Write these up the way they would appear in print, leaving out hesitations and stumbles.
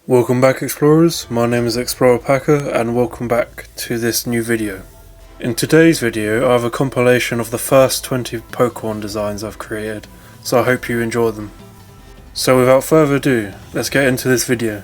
Welcome back, explorers. My name is Explorer Packer and welcome back to this new video. In today's video I have a compilation of the first 20 Pokemon designs I've created, so I hope you enjoy them. So without further ado, let's get into this video.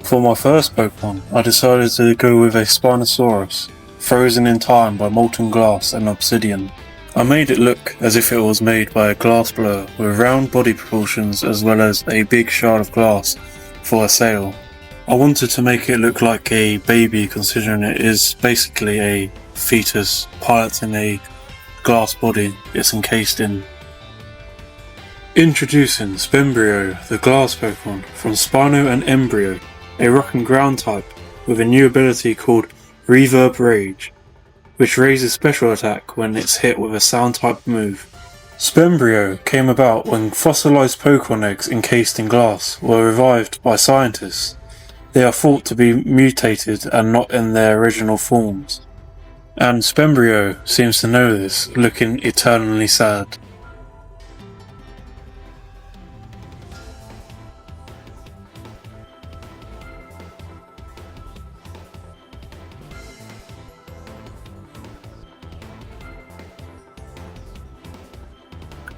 For my first Pokemon, I decided to go with a Spinosaurus, frozen in time by molten glass and obsidian. I made it look as if it was made by a glass blower with round body proportions as well as a big shard of glass for a sail. I wanted to make it look like a baby, considering it is basically a fetus piloting a glass body it's encased in. Introducing Spembrio, the glass Pokemon from Spino and Embryo, a rock and ground type with a new ability called Reverb Rage, which raises special attack when it's hit with a sound type move. Spembrio came about when fossilized Pokemon eggs encased in glass were revived by scientists. They are thought to be mutated and not in their original forms. And Spembrio seems to know this, looking eternally sad.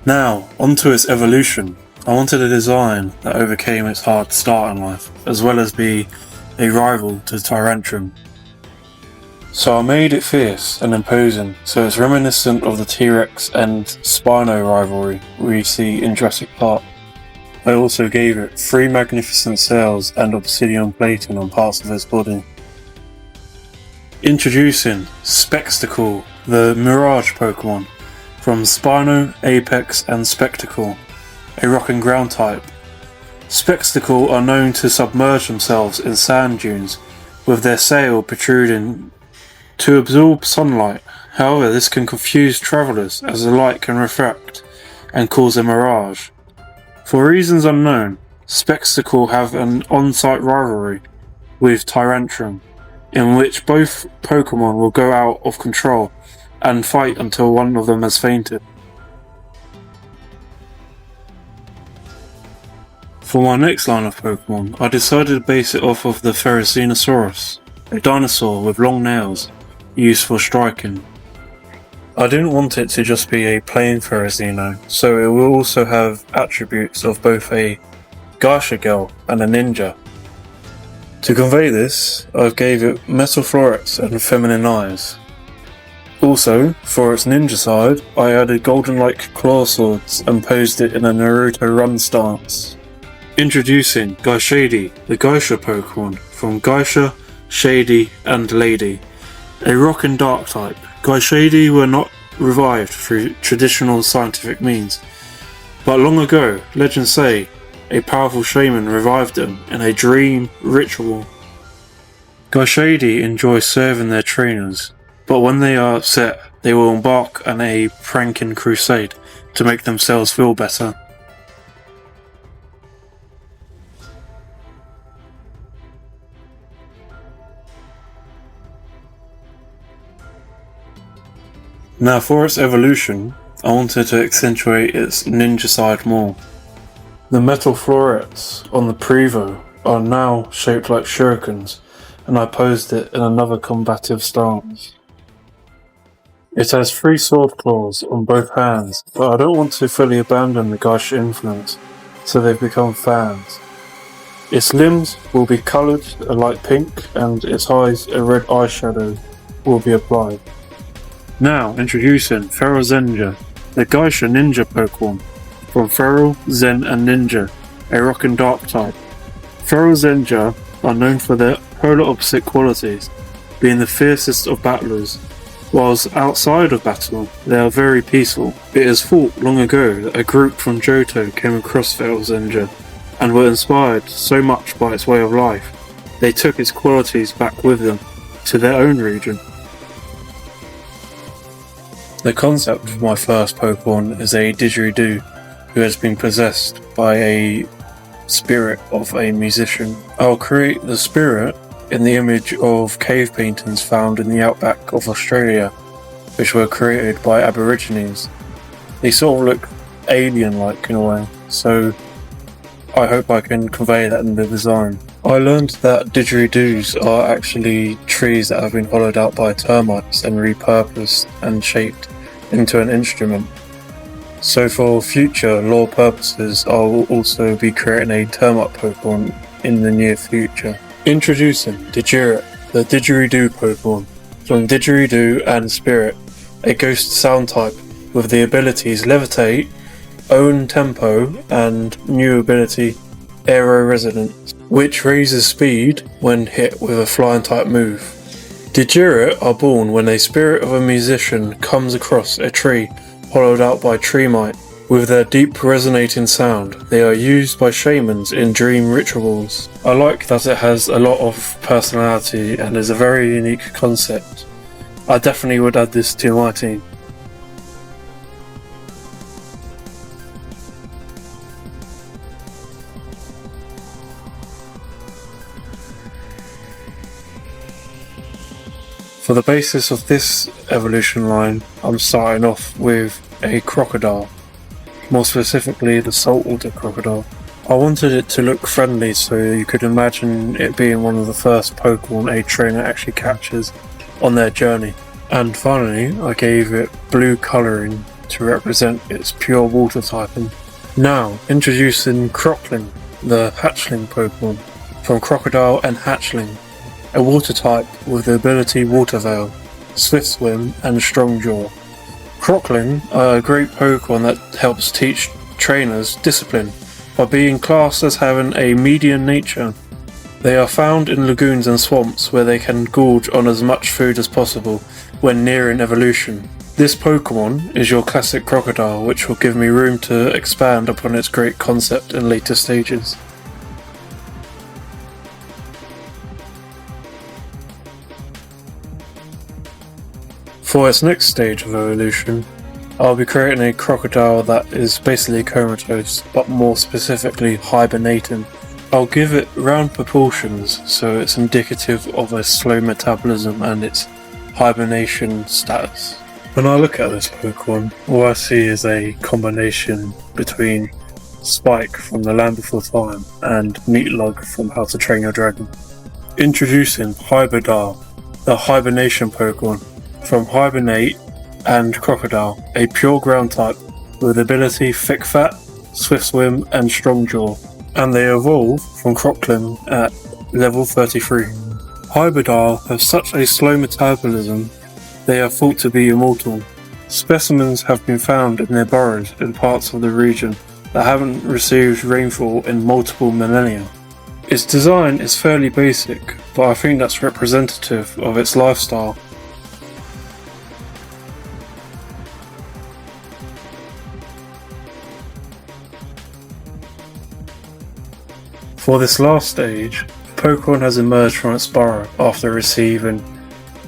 Now, onto its evolution. I wanted a design that overcame its hard start in life, as well as be a rival to Tyrantrum. So I made it fierce and imposing, so it's reminiscent of the T-Rex and Spino rivalry we see in Jurassic Park. I also gave it 3 magnificent sails and obsidian plating on parts of its body. Introducing Spectacle, the Mirage Pokemon from Spino, Apex and Spectacle, a rock and ground type. Spectacle are known to submerge themselves in sand dunes with their sail protruding to absorb sunlight. However, this can confuse travellers as the light can refract and cause a mirage. For reasons unknown, Spectacle have an on-site rivalry with Tyrantrum, in which both Pokemon will go out of control and fight until one of them has fainted. For my next line of Pokemon, I decided to base it off of the Ferrocenosaurus, a dinosaur with long nails, used for striking. I didn't want it to just be a plain Ferroceno, so it will also have attributes of both a Geisha girl and a ninja. To convey this, I gave it metal florets and feminine eyes. Also, for its ninja side, I added golden-like claw swords and posed it in a Naruto run stance. Introducing Geishadi, the Geisha Pokemon from Geisha, Shady and Lady, a rock and dark type. Geishadi were not revived through traditional scientific means, but long ago, legends say, a powerful shaman revived them in a dream ritual. Geishadi enjoy serving their trainers, but when they are upset, they will embark on a pranking crusade to make themselves feel better. Now for its evolution, I wanted to accentuate its ninja side more. The metal florets on the Prevo are now shaped like shurikens, and I posed it in another combative stance. It has 3 sword claws on both hands, but I don't want to fully abandon the Geisha influence, so they've become fans. Its limbs will be coloured a light pink, and its eyes a red eyeshadow will be applied. Now introducing Ferrozenja, the Geisha ninja Pokemon from Feral, Zen and Ninja, a rock and dark type. Ferrozenja are known for their polar opposite qualities, being the fiercest of battlers. Whilst outside of battle, they are very peaceful. It is thought long ago that a group from Johto came across Ferrozenja and were inspired so much by its way of life, they took its qualities back with them to their own region. The concept for my first Pokemon is a didgeridoo who has been possessed by a spirit of a musician. I'll create the spirit in the image of cave paintings found in the outback of Australia, which were created by Aborigines. They sort of look alien-like in a way, so I hope I can convey that in the design. I learned that didgeridoos are actually trees that have been hollowed out by termites and repurposed and shaped into an instrument. So for future lore purposes, I will also be creating a termite Pokemon in the near future. Introducing Didgeridoo, the Didgeridoo Pokemon. From Didgeridoo and Spirit, a ghost sound type with the abilities Levitate, Own Tempo, and new ability Aero Resonance, which raises speed when hit with a flying type move. Didgeridoo are born when a spirit of a musician comes across a tree hollowed out by treemite. With their deep resonating sound, they are used by shamans in dream rituals. I like that it has a lot of personality and is a very unique concept. I definitely would add this to my team. For the basis of this evolution line, I'm starting off with a crocodile, more specifically the saltwater crocodile. I wanted it to look friendly, so you could imagine it being one of the first Pokemon a trainer actually captures on their journey. And finally, I gave it blue colouring to represent its pure water typing. Now, introducing Crocklin, the hatchling Pokemon, from Crocodile and Hatchling. A water type with the ability Water Veil, Swift Swim, and Strong Jaw. Crocklin are a great Pokemon that helps teach trainers discipline by being classed as having a medium nature. They are found in lagoons and swamps where they can gorge on as much food as possible when nearing evolution. This Pokemon is your classic crocodile, which will give me room to expand upon its great concept in later stages. For its next stage of evolution, I'll be creating a crocodile that is basically comatose, but more specifically hibernating. I'll give it round proportions so it's indicative of a slow metabolism and its hibernation status. When I look at this Pokemon, all I see is a combination between Spike from The Land Before Time and Meatlug from How to Train Your Dragon. Introducing Hyberdile, the hibernation Pokemon. From Hibernate and Crocodile, a pure ground type with ability Thick Fat, Swift Swim, and Strong Jaw, and they evolve from Crocklin at level 33. Hyberdile have such a slow metabolism, they are thought to be immortal. Specimens have been found in their burrows in parts of the region that haven't received rainfall in multiple millennia. Its design is fairly basic, but I think that's representative of its lifestyle. For this last stage, Pokemon has emerged from its burrow after receiving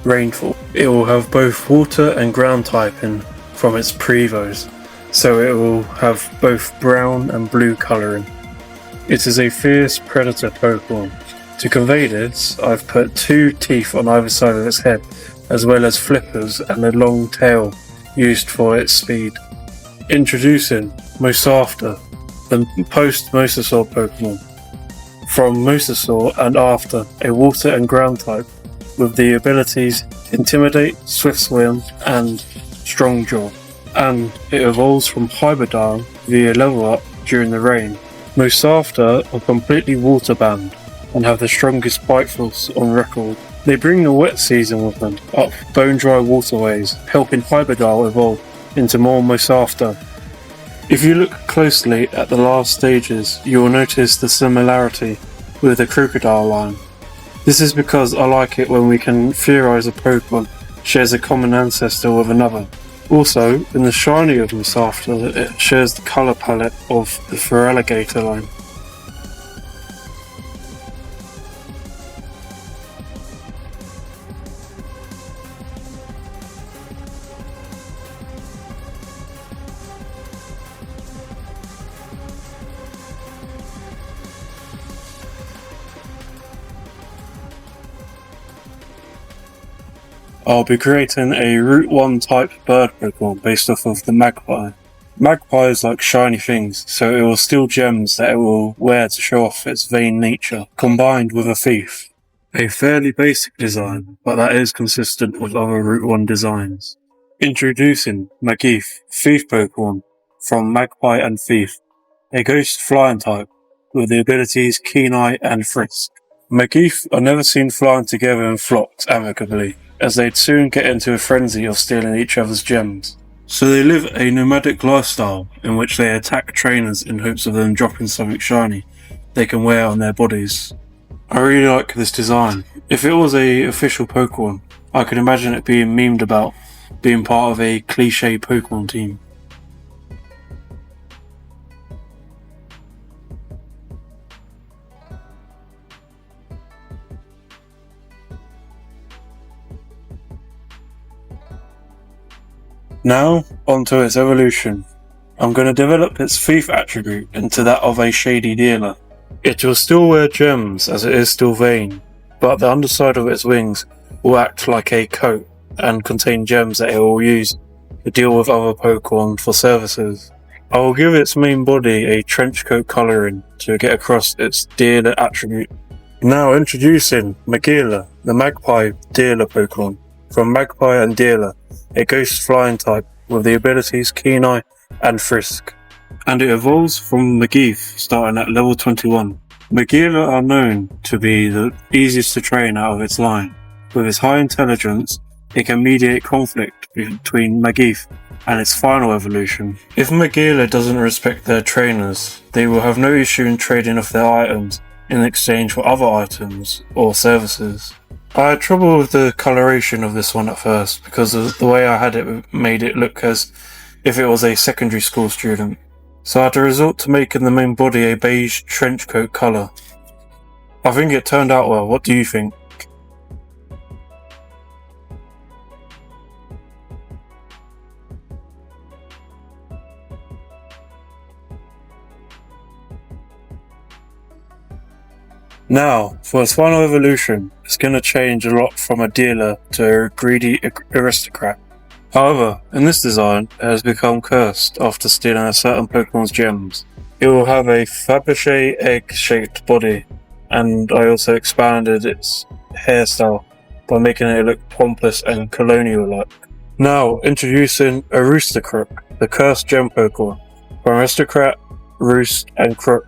rainfall. It will have both water and ground typing from its prevos, so it will have both brown and blue colouring. It is a fierce predator Pokemon. To convey this, I've put 2 teeth on either side of its head, as well as flippers and a long tail used for its speed. Introducing Mosafter, the post-Mosasaur Pokemon. From Mosasaur and after, a water and ground type with the abilities Intimidate, Swift Swim, and Strong Jaw, and it evolves from Hyberdile via level up during the rain. Mosafter are completely water banned and have the strongest bite force on record. They bring the wet season with them up bone dry waterways, helping Hyberdile evolve into more Mosafter. If you look closely at the last stages, you will notice the similarity with the Crocodile line. This is because I like it when we can theorise a Pokemon shares a common ancestor with another. Also, in the shiny of Mosafter, it shares the colour palette of the Feraligatr line. I'll be creating a Route 1 type bird Pokemon based off of the Magpie. Magpies like shiny things, so it will steal gems that it will wear to show off its vain nature, combined with a thief. A fairly basic design, but that is consistent with other Route 1 designs. Introducing Mageeth, Thief Pokemon, from Magpie and Thief, a ghost flying type, with the abilities Keen Eye and Frisk. Mageeth are never seen flying together in flocks amicably, as they'd soon get into a frenzy of stealing each other's gems. So they live a nomadic lifestyle in which they attack trainers in hopes of them dropping something shiny they can wear on their bodies. I really like this design. If it was a official Pokemon, I could imagine it being memed about being part of a cliché Pokemon team. Now, onto its evolution. I'm going to develop its thief attribute into that of a shady dealer. It will still wear gems as it is still vain, but the underside of its wings will act like a coat and contain gems that it will use to deal with other Pokemon for services. I will give its main body a trench coat colouring to get across its dealer attribute. Now introducing Mageela, the Magpie dealer Pokemon, from Magpie and Dealer, a ghost flying type with the abilities Keen Eye and Frisk. And it evolves from Mageeth starting at level 21. Mageela are known to be the easiest to train out of its line. With its high intelligence, it can mediate conflict between Mageeth and its final evolution. If Mageela doesn't respect their trainers, they will have no issue in trading off their items in exchange for other items or services. I had trouble with the coloration of this one at first because of the way I had it made it look as if it was a secondary school student. So I had to resort to making the main body a beige trenchcoat colour. I think it turned out well. What do you think? Now, for its final evolution, it's going to change a lot from a dealer to a greedy aristocrat. However, in this design, it has become cursed after stealing a certain Pokemon's gems. It will have a Fabergé egg-shaped body, and I also expanded its hairstyle by making it look pompous and colonial-like. Now, introducing Aristocrat, the cursed gem Pokemon, from Aristocrat, Roost, and Crook,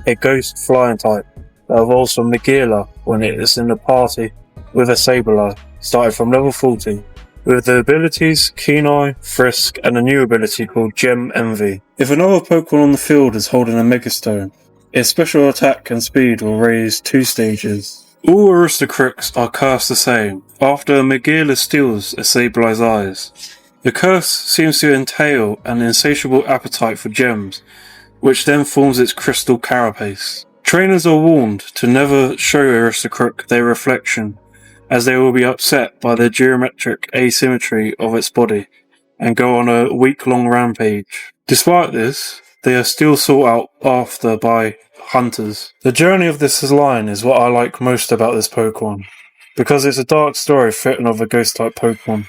a ghost flying type that evolves from Mageela when it is in a party with a Sableye, starting from level 40, with the abilities Keen Eye, Frisk, and a new ability called Gem Envy. If another Pokemon on the field is holding a Megastone, its special attack and speed will raise 2 stages. All Aristocrats are cursed the same, after Mageela steals a Sableye's eyes. The curse seems to entail an insatiable appetite for gems, which then forms its crystal carapace. Trainers are warned to never show Aristocrat their reflection, as they will be upset by the geometric asymmetry of its body, and go on a week-long rampage. Despite this, they are still sought out after by hunters. The journey of this line is what I like most about this Pokemon, because it's a dark story fitting of a ghost-type Pokemon.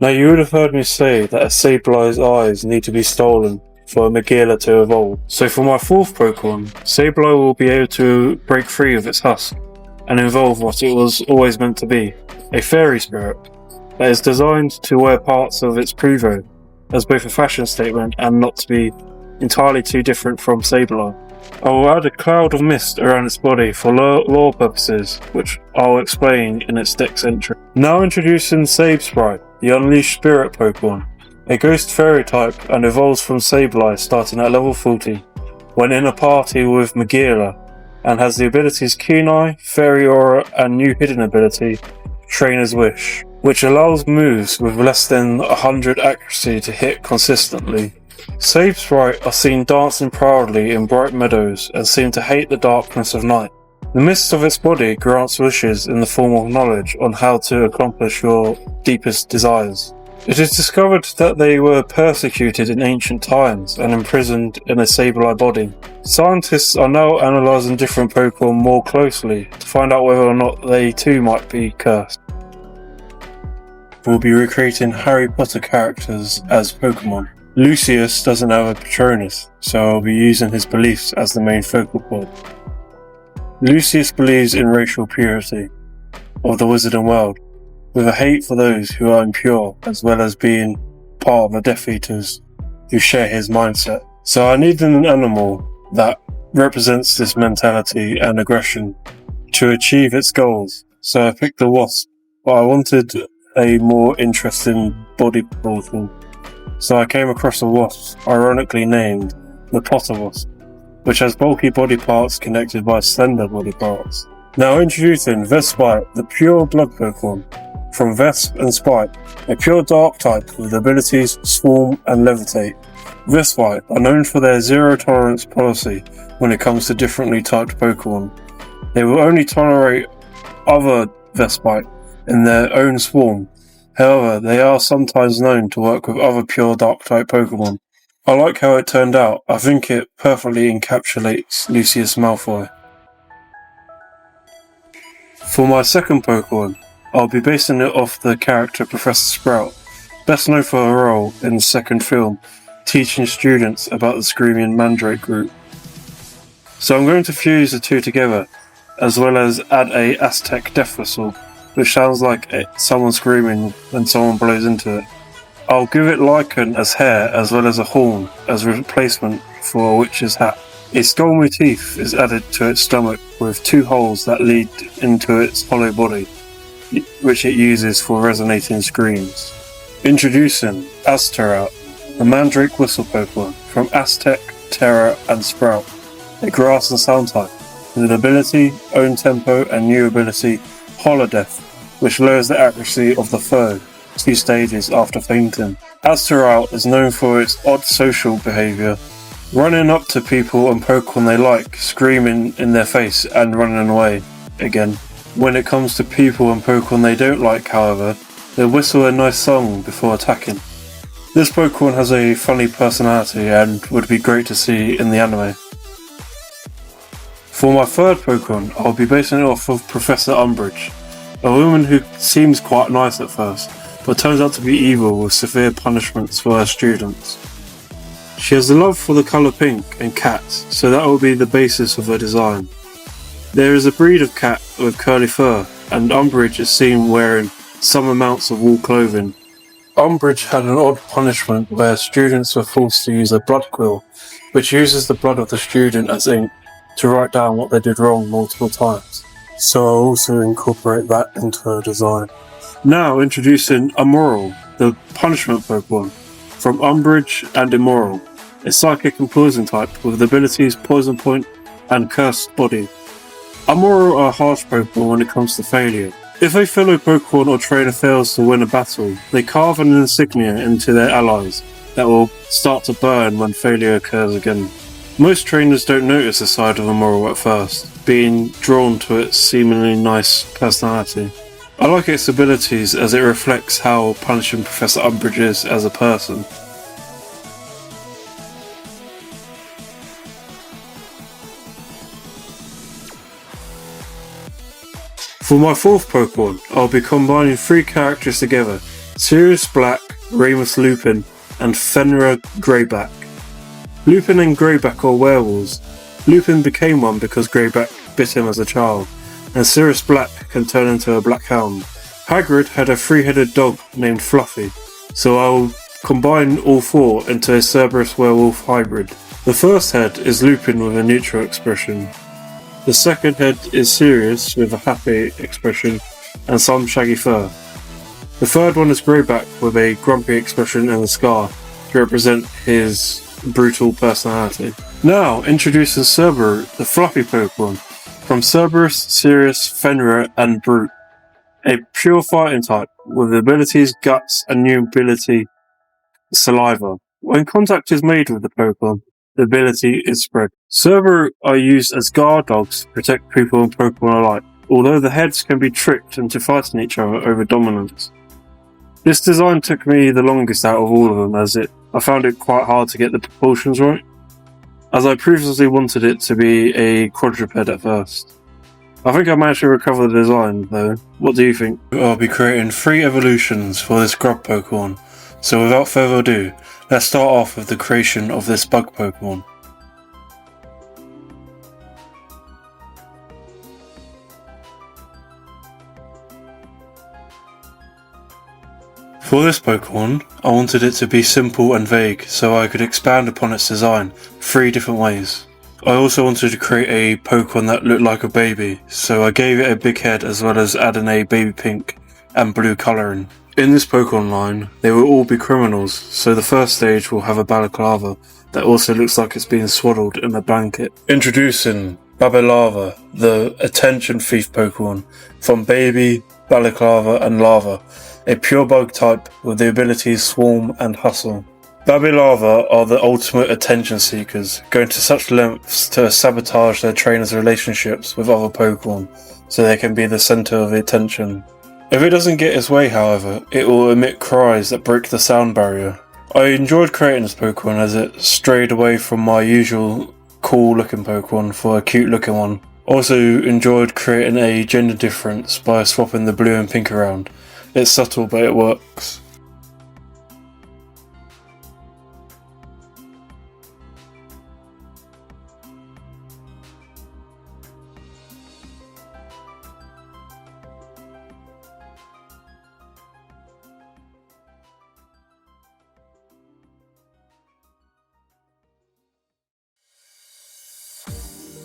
Now you would have heard me say that a Sableye's eyes need to be stolen for a Mageela to evolve. So for my 4th Pokemon, Sableye will be able to break free of its husk and evolve what it was always meant to be, a fairy spirit that is designed to wear parts of its Prevo as both a fashion statement and not to be entirely too different from Sableye. I will add a cloud of mist around its body for lore purposes, which I'll explain in its dex entry. Now introducing Sabesprite, the Unleashed Spirit Pokemon, a ghost fairy type and evolves from Sableye starting at level 40, when in a party with Mageela, and has the abilities Keen Eye, Fairy Aura, and new hidden ability, Trainer's Wish, which allows moves with less than 100 accuracy to hit consistently. Sabesprite are seen dancing proudly in bright meadows and seem to hate the darkness of night. The mist of its body grants wishes in the form of knowledge on how to accomplish your deepest desires. It is discovered that they were persecuted in ancient times and imprisoned in a Sableye body. Scientists are now analysing different Pokemon more closely to find out whether or not they too might be cursed. We'll be recreating Harry Potter characters as Pokemon. Lucius doesn't have a Patronus, so I'll be using his beliefs as the main focal point. Lucius believes in racial purity of the wizarding world, with a hate for those who are impure, as well as being part of the Death Eaters who share his mindset. So I needed an animal that represents this mentality and aggression to achieve its goals. So I picked the wasp, but I wanted a more interesting body proportion. So I came across a wasp, ironically named the Potter Wasp, which has bulky body parts connected by slender body parts. Now introducing Vespite, the pure blood Pokemon. From Vesp and Spite, a pure dark type with abilities Swarm and Levitate. Vespite are known for their zero tolerance policy when it comes to differently typed Pokemon. They will only tolerate other Vespite in their own swarm. However, they are sometimes known to work with other pure dark type Pokemon. I like how it turned out. I think it perfectly encapsulates Lucius Malfoy. For my second Pokemon, I'll be basing it off the character Professor Sprout, best known for her role in the second film, teaching students about the Screaming Mandrake group. So I'm going to fuse the two together, as well as add a Aztec death whistle, which sounds like someone screaming when someone blows into it. I'll give it lichen as hair, as well as a horn, as a replacement for a witch's hat. A skull motif is added to its stomach with two holes that lead into its hollow body, which it uses for resonating screams. Introducing Azterout, the Mandrake Whistle Pokemon from Aztec, Terra and Sprout, a grass and sound type, with an ability, own tempo and new ability, Holodeath, which lowers the accuracy of the foe 2 stages after fainting. Azterout is known for its odd social behaviour, running up to people and Pokemon they like, screaming in their face and running away again. When it comes to people and Pokemon they don't like, however, they whistle a nice song before attacking. This Pokemon has a funny personality and would be great to see in the anime. For my third Pokemon, I'll be basing it off of Professor Umbridge, a woman who seems quite nice at first, but turns out to be evil with severe punishments for her students. She has a love for the colour pink and cats, so that will be the basis of her design. There is a breed of cat with curly fur, and Umbridge is seen wearing some amounts of wool clothing. Umbridge had an odd punishment where students were forced to use a blood quill, which uses the blood of the student as ink to write down what they did wrong multiple times. So I'll also incorporate that into her design. Now introducing Immoral, the punishment Pokemon, from Umbridge and Immoral, a psychic and poison type with abilities Poison Point and Cursed Body. Immoral are harsh Pokemon when it comes to failure. If a fellow Pokemon or trainer fails to win a battle, they carve an insignia into their allies that will start to burn when failure occurs again. Most trainers don't notice this side of Immoral at first, being drawn to its seemingly nice personality. I like its abilities as it reflects how punishing Professor Umbridge is as a person. For my fourth Pokemon, I'll be combining 3 characters together: Sirius Black, Remus Lupin, and Fenrir Greyback. Lupin and Greyback are werewolves. Lupin became one because Greyback bit him as a child, and Sirius Black can turn into a black hound. Hagrid had a 3-headed dog named Fluffy, so I'll combine all 4 into a Cerberus werewolf hybrid. The first head is Lupin with a neutral expression. The second head is Sirius with a happy expression and some shaggy fur. The third one is Greyback with a grumpy expression and a scar to represent his brutal personality. Now introducing Cerberus, the fluffy Pokemon, from Cerberus, Sirius, Fenrir and Brute. A pure fighting type with abilities Guts and new ability Saliva. When contact is made with the Pokemon, the ability is spread. Cerberus are used as guard dogs to protect people and Pokemon alike, although the heads can be tricked into fighting each other over dominance. This design took me the longest out of all of them, as I found it quite hard to get the proportions right, as I previously wanted it to be a quadruped at first. I think I managed to recover the design though. What do you think? I'll be creating 3 evolutions for this grub Pokemon, so without further ado, let's start off with the creation of this bug Pokemon. For this Pokemon, I wanted it to be simple and vague so I could expand upon its design 3 different ways. I also wanted to create a Pokemon that looked like a baby, so I gave it a big head as well as adding a baby pink and blue colouring. In this Pokemon line, they will all be criminals, so the first stage will have a balaclava that also looks like it's being swaddled in a blanket. Introducing Babylava, the attention thief Pokemon from Baby, Balaclava and Lava, a pure bug type with the abilities Swarm and Hustle. Babylava are the ultimate attention seekers, going to such lengths to sabotage their trainers' relationships with other Pokemon, so they can be the centre of attention. If it doesn't get its way, however, it will emit cries that break the sound barrier. I enjoyed creating this Pokemon as it strayed away from my usual cool looking Pokemon for a cute looking one. Also enjoyed creating a gender difference by swapping the blue and pink around. It's subtle but it works.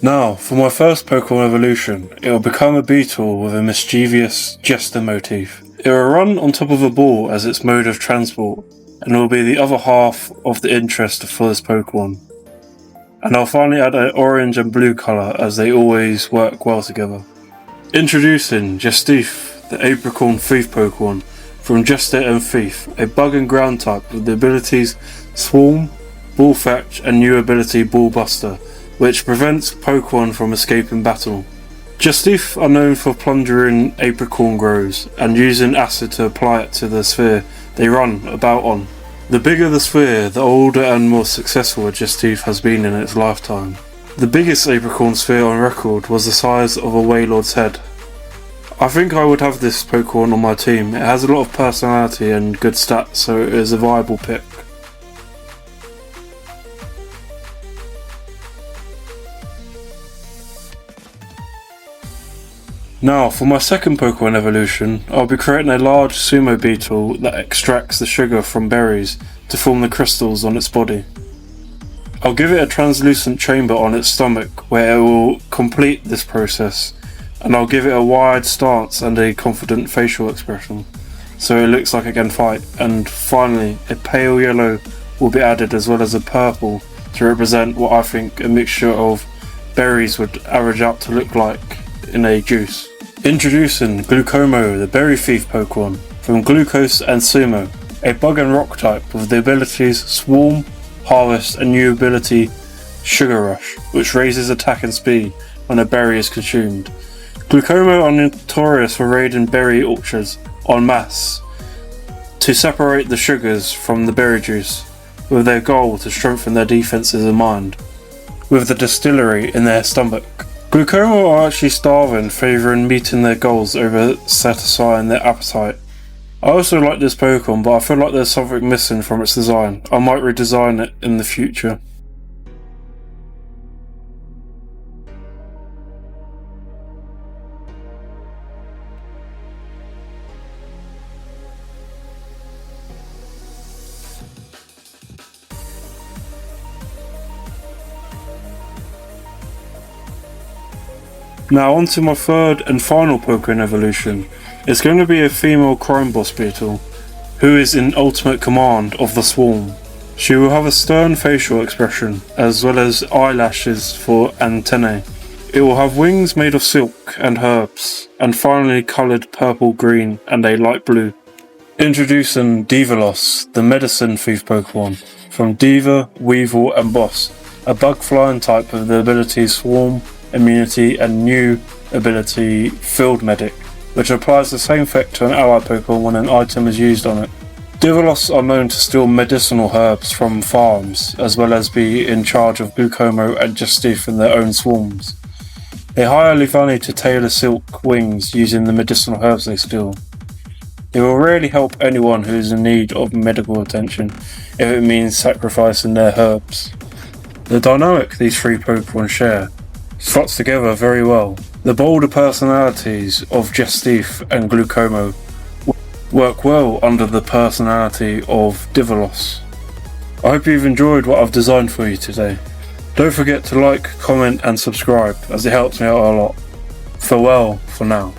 Now, for my first Pokemon evolution, it will become a beetle with a mischievous jester motif. It will run on top of a ball as its mode of transport, and will be the other half of the interest for this Pokemon. And I'll finally add an orange and blue colour as they always work well together. Introducing Gestif, the Apricorn Thief Pokemon from Jester and Thief, a bug and ground type with the abilities Swarm, Ball Fetch and new ability Ball Buster, which prevents Pokemon from escaping battle. Gestif are known for plundering apricorn groves and using acid to apply it to the sphere they run about on. The bigger the sphere, the older and more successful a Gestif has been in its lifetime. The biggest apricorn sphere on record was the size of a Wailord's head. I think I would have this Pokemon on my team. It has a lot of personality and good stats, so it is a viable pick. Now, for my second Pokemon evolution, I'll be creating a large sumo beetle that extracts the sugar from berries to form the crystals on its body. I'll give it a translucent chamber on its stomach where it will complete this process, and I'll give it a wide stance and a confident facial expression, so it looks like it can fight. And finally, a pale yellow will be added as well as a purple to represent what I think a mixture of berries would average out to look like in a juice. Introducing Glucomo, the Berry Thief Pokemon from Glucose and Sumo, a bug and rock type with the abilities Swarm, Harvest and new ability Sugar Rush, which raises attack and speed when a berry is consumed. Glucomo are notorious for raiding berry orchards en masse to separate the sugars from the berry juice, with their goal to strengthen their defences in mind, with the distillery in their stomach. Glucomo are actually starving, favouring meeting their goals over satisfying their appetite. I also like this Pokemon, but I feel like there's something missing from its design. I might redesign it in the future. Now on to my third and final Pokemon evolution. It's going to be a female crime boss beetle, who is in ultimate command of the swarm. She will have a stern facial expression, as well as eyelashes for antennae. It will have wings made of silk and herbs, and finally coloured purple-green and a light blue. Introducing Divalos, the medicine thief Pokemon, from Diva, Weevil and Boss, a bug flying type with the ability Swarm, Immunity, and new ability Field Medic, which applies the same effect to an ally Pokemon when an item is used on it. Divolos are known to steal medicinal herbs from farms, as well as be in charge of Glucomo and Justice in their own swarms. They hire Lufani to tailor silk wings using the medicinal herbs they steal. They will rarely help anyone who is in need of medical attention, if it means sacrificing their herbs. The dynamic these three Pokemon share slots together very well. The bolder personalities of Justice and Glucomo work well under the personality of Divolos. I hope you've enjoyed what I've designed for you today. Don't forget to like, comment and subscribe, as it helps me out a lot. Farewell for now.